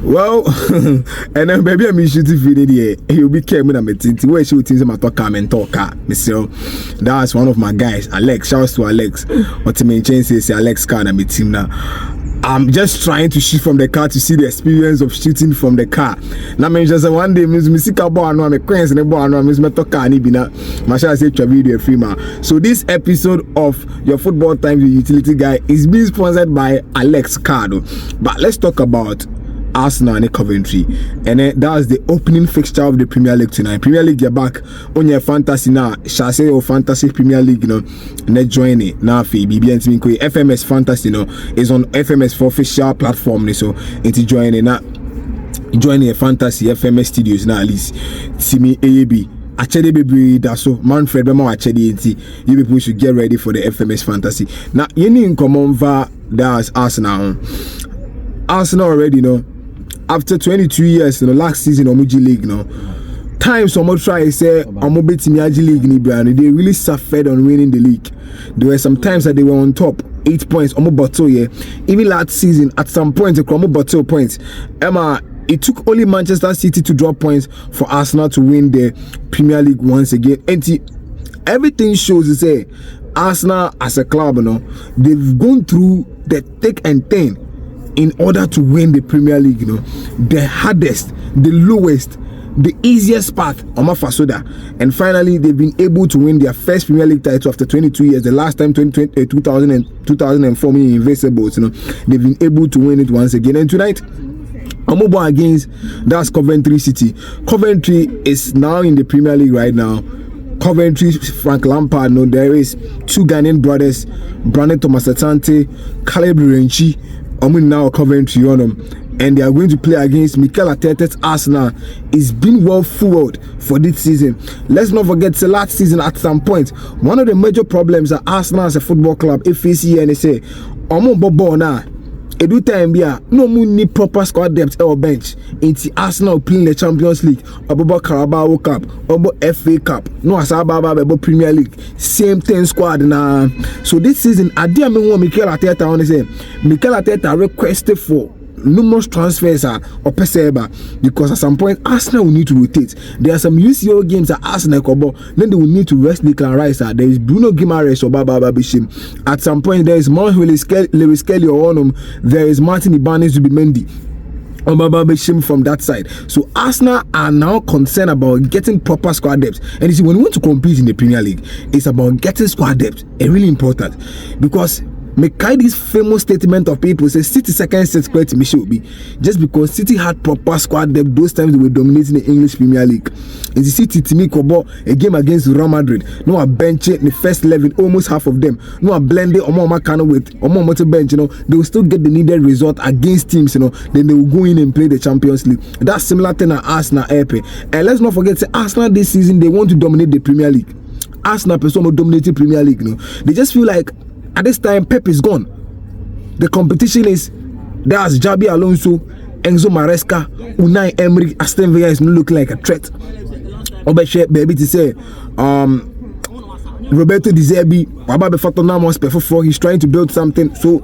Well, and then baby, I'm shooting video. He'll be coming at me. Where shooting my talk and talk. Mister, that's one of my guys, Alex. Shouts to Alex. What to me change is Alex car and my team now. I'm just trying to shoot from the car to see the experience of shooting from the car. Now, I just one day, Miss Missika Boy, no, I'm a queen, and a boy, no, Miss Metoka, and Ibina. Masha say, video free. So, this episode of Your Football Time, the Utility Guy, is being sponsored by Alex Cardo. But let's talk about Arsenal and Coventry, and that's the opening fixture of the Premier League tonight. Premier League, you're back on your fantasy now. Shall say your fantasy Premier League, and join it now. BBN FMS Fantasy, is on FMS for official platform. So it's joining now. Joining a fantasy FMS studios now. At least see me AAB. Achede baby, that's so Manfred Bema Achede. You people should get ready for the FMS Fantasy. Now, you need in common that's Arsenal. Arsenal already, after 22 years, last season Omuji League, times someone try say Omobeti Miaji League they really suffered on winning the league. There were some times that they were on top, 8 points, even last season at some point they Omo points. It took only Manchester City to drop points for Arsenal to win the Premier League once again. And everything shows to say Arsenal as a club, they've gone through the thick and thin in order to win the Premier League, the hardest, the lowest, the easiest path, and finally they've been able to win their first Premier League title after 22 years. The last time 2004 Invincibles, they've been able to win it once again. And tonight, Amobo against that's Coventry City. Coventry is now in the Premier League right now. Coventry, Frank Lampard, there is two Ghanaian brothers, Brandon Thomas Atante, Caleb Renchi. Now Coventry on them, and they are going to play against Mikel Arteta's Arsenal. It's been well forward for this season. Let's not forget the last season at some point, one of the major problems that Arsenal as a football club, if we see and say, Bobo now. Edu time bia no mu need proper squad depth or bench. It's Arsenal playing the Champions League, Obo Carabao Cup, Obo FA Cup, no Asaba Premier League, same 10 squad na. So this season, Adia me want Mikel Arteta on say Mikel Arteta requested for numerous transfers or Peseba because at some point Arsenal will need to rotate. There are some UCL games at Arsenal then they will need to rest Declan Rice. There is Bruno Guimaraes or Baba Bishim. At some point there is Lewis Kelly or Onum. There is Martin Ibanez Zubimendi or Baba Bishim from that side. So Arsenal are now concerned about getting proper squad depth. And you see, when you want to compete in the Premier League, it's about getting squad depth. It's really important because this famous statement of people say City second set square to me should be just because City had proper squad depth those times they were dominating the English Premier League. And the City to me kobo a game against Real Madrid, no a bench in the first 11, almost half of them, no a blended or more with or more bench, they will still get the needed result against teams, then they will go in and play the Champions League. That's similar thing at Arsenal EP. And let's not forget, say Arsenal this season they want to dominate the Premier League. Arsenal person will dominate the Premier League, they just feel like at this time, Pep is gone. The competition is there's Jabi Alonso, Enzo Maresca, Unai Emery. Aston Villa is not looking like a threat. Obeshe, baby, to say, Roberto Di Zerbi, Wababe Fatonamos, before he's trying to build something. So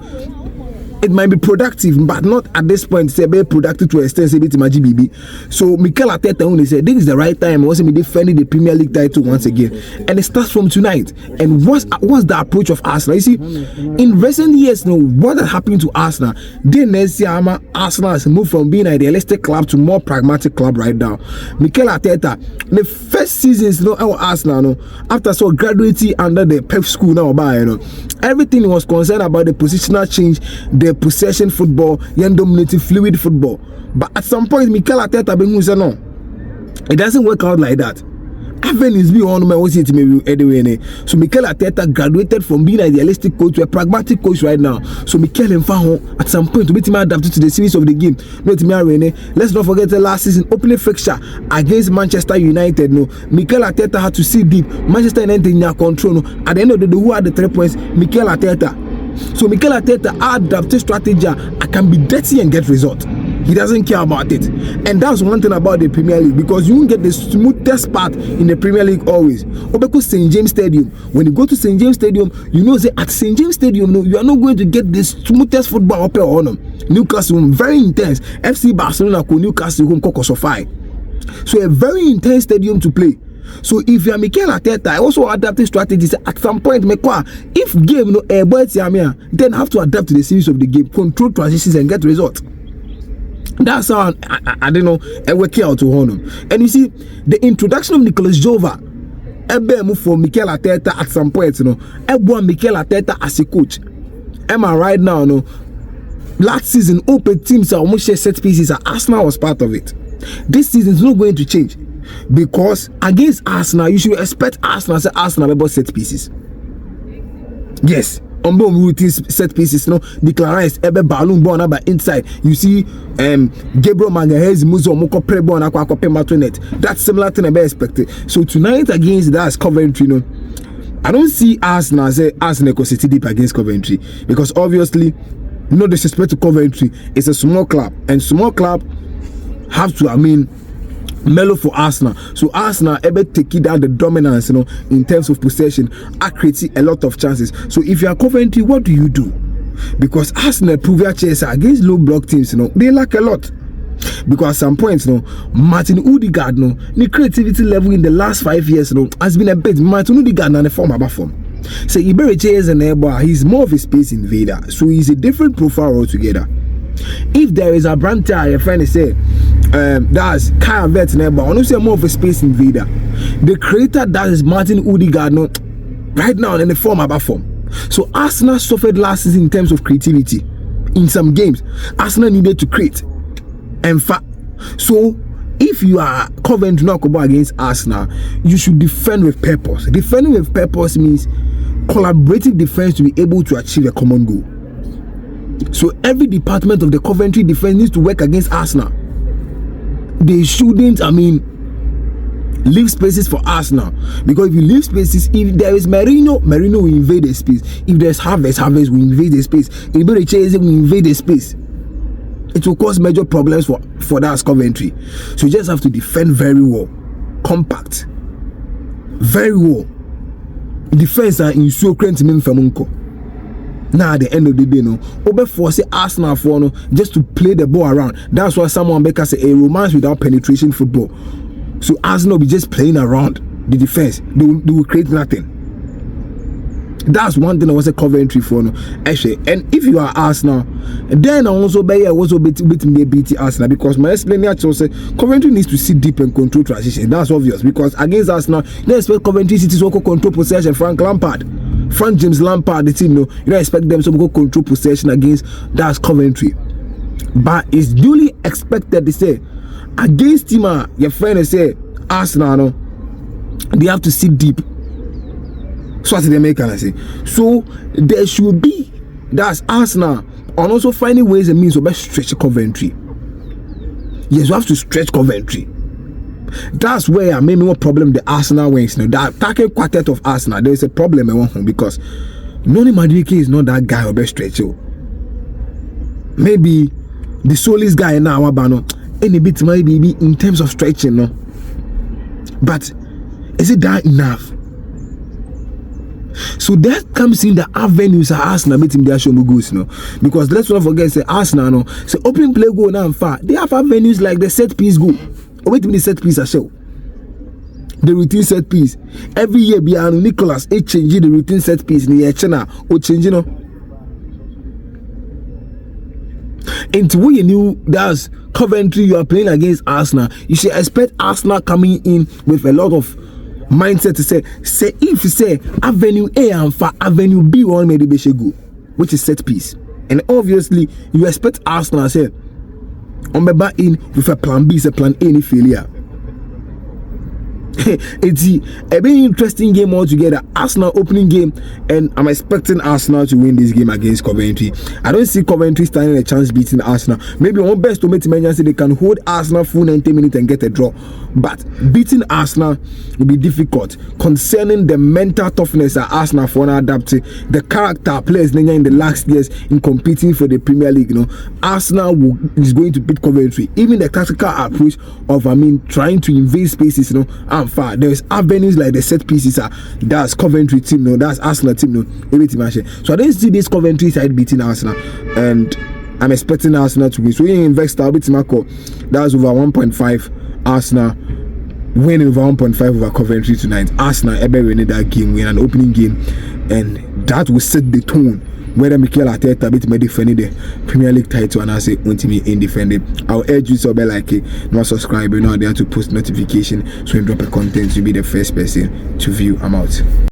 it might be productive, but not at this point. Say very productive to extensively to my GBB. So Mikel Arteta only said this is the right time. Also, me defending the Premier League title once again, and it starts from tonight. And what's the approach of Arsenal? You see, in recent years, what has happened to Arsenal? Arsenal has moved from being an idealistic club to more pragmatic club right now. Mikel Arteta, the first seasons, Arsenal, after so graduating under the Pep school now, everything was concerned about the positional change. The possession football, dominating fluid football. But at some point, Mikel Arteta said no, it doesn't work out like that. Even is be on my own city anyway. So Mikel Arteta graduated from being an idealistic coach to a pragmatic coach right now. So Mikel Mfaho at some point to be adapted to the series of the game. Let's not forget the last season opening fixture against Manchester United. Mikel Arteta had to see deep. Manchester United in their control. At the end of the day, who had the 3 points? Mikel Arteta. So Mikel Arteta adapted strategy. I can be dirty and get result. He doesn't care about it. And that's one thing about the Premier League, because you won't get the smoothest part in the Premier League always. Obeko St. James Stadium. When you go to St. James Stadium, you know that at St. James Stadium, no, you are not going to get the smoothest football up on them. Newcastle, very intense. FC Barcelona, Newcastle, Kokosofai. So a very intense stadium to play. So if you are Mikel Arteta, I also adapted strategies at some point. If game no then have to adapt to the series of the game, control transitions and get results. That's how I don't know I work out to honor. And you see the introduction of Nicolas Jova, move for Mikel Arteta at some point, want Mikel Arteta as a coach. Am I right now? No, last season open teams are almost set pieces. Arsenal was part of it. This season is not going to change, because against Arsenal you should expect Arsenal about set pieces. Yes, on routine set pieces, declarized ebe balloon born by inside. You see Gabriel Magalhaes Muzo Moko pre born akwa matonet. That's similar thing I be expected. So tonight against that Coventry, I don't see Arsenal say Arsenal City deep against Coventry, because obviously no disrespect to Coventry, it's a small club, and small club have to mellow for Arsenal. So Arsenal able take it down the dominance, in terms of possession, creating a lot of chances. So if you are Coventry, what do you do? Because Arsenal prove their chance against low block teams, they lack a lot. Because at some points, Martin Odegaard, the creativity level in the last 5 years, has been a bit. Martin Odegaard and the form about form. So Iberiche is an airbar, he's more of a space invader. So he's a different profile altogether. If there is a brand your friend is say that's Kyle Vett neighbor, I don't say more of a space invader. The creator that is Martin Odegaard right now in the form about form. So Arsenal suffered last season in terms of creativity. In some games, Arsenal needed to create. In fact, so if you are Coventry not against Arsenal, you should defend with purpose. Defending with purpose means collaborative defense to be able to achieve a common goal. So every department of the Coventry defense needs to work against Arsenal. They shouldn't, leave spaces for Arsenal, because if you leave spaces, if there is Merino will invade the space. If there's Harvest will invade the space. If Iberiche will invade the space. It will cause major problems for that Coventry. So you just have to defend very well, compact, very well. Defense are in so current Famunko. Now at the end of the day, Obe force Arsenal for just to play the ball around. That's why someone make us a romance without penetration football. So Arsenal will be just playing around the defense. They will create nothing. That's one thing I was a Coventry for actually. And if you are Arsenal, then I also be beat Arsenal, because my explanation say Coventry needs to sit deep and control transition. That's obvious, because against Arsenal, they expect Coventry City to control possession. Frank James Lampard, the team, you don't expect them to go control possession against that Coventry. But it's duly expected to say against team, your friend say Arsenal, they have to sit deep. So what they make, can I say? So there should be, that's Arsenal, and also finding ways and means of stretch Coventry. Yes, you have to stretch Coventry. That's where I made more problem the Arsenal wings. The attacking quartet of Arsenal, there is a problem because Noni Madueke is not that guy who stretch. Maybe the Solis guy now, any bit maybe in terms of stretching, but is it that enough? So that comes in the avenues of Arsenal meeting their show goals, because let's not forget, say Arsenal, say open play goal now and far. They have avenues like the set piece goal. Wait a minute, set piece show. The routine set piece. Every year, Biano Nicholas changing the routine set piece in the channel or changing. Into what you knew that's Coventry, you are playing against Arsenal. You should expect Arsenal coming in with a lot of mindset to say if you say avenue A and for avenue B one maybe be go, which is set piece. And obviously you expect Arsenal say on my back in with a plan B, is a plan A any failure. It's a very interesting game altogether. Arsenal opening game, and I'm expecting Arsenal to win this game against Coventry. I don't see Coventry standing a chance beating Arsenal. Maybe one best to make say they can hold Arsenal full 90 minutes and get a draw, but beating Arsenal will be difficult concerning the mental toughness that Arsenal for now adapting, the character players in the last years in competing for the Premier League. Arsenal is going to beat Coventry. Even the tactical approach of trying to invade spaces, and far there's avenues like the set pieces that's Coventry team, that's Arsenal team, everything. So I don't see this Coventry side beating Arsenal, and I'm expecting Arsenal to win. So you invest a bit Marco, that's over 1.5. Arsenal winning over 1.5 over Coventry tonight. Arsenal ever winning that game, win an opening game, and that will set the tone whether Mikel Arteta bit me defending the Premier League title and I say me in defending. I'll urge you to be like it, not subscribe, there to post notification so you drop a content, you'll be the first person to view. I'm out.